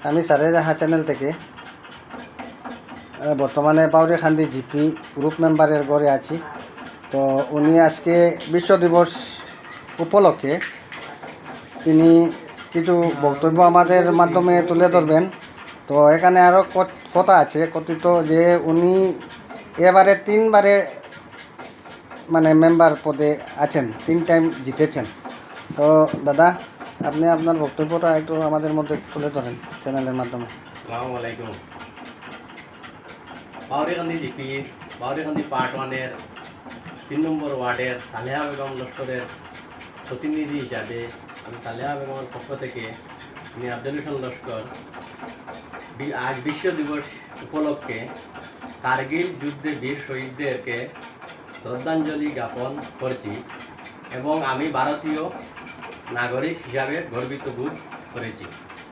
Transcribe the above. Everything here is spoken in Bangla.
আমি সারে জাহা চ্যানেল থেকে বর্তমানে বাউরিখান্দি জিপি গ্রুপ মেম্বারের ঘরে আছি। তো উনি আজকে বিশ্ব দিবস উপলক্ষে তিনি কিছু বক্তব্য আমাদের মাধ্যমে তুলে ধরবেন। তো এখানে আরও কথা আছে কথিত যে উনি এবারে 3বারে মানে মেম্বার পদে আছেন, 3 টাইম জিতেছেন। তো দাদা, আপনি আপনার বক্তব্যটা একটু আমাদের মধ্যে তুলে ধরেন চ্যানেলের মাধ্যমে। আসসালামু আলাইকুম। বাউরিখান্দি জিপি বাউরিখান্দি পার্ট 1-এর 3 নম্বর ওয়ার্ডের সালেহা বেগম লস্করের প্রতিনিধি হিসাবে আমি সালেহা বেগমের পক্ষ থেকে আমি আব্দুল হোসেন লস্কর আজ বিশ্ব দিবস উপলক্ষে কার্গিল যুদ্ধে বীর শহীদদেরকে শ্রদ্ধাঞ্জলি জ্ঞাপন করছি এবং আমি ভারতীয় নাগরিক হিসাবে গর্বিত বোধ করেছি।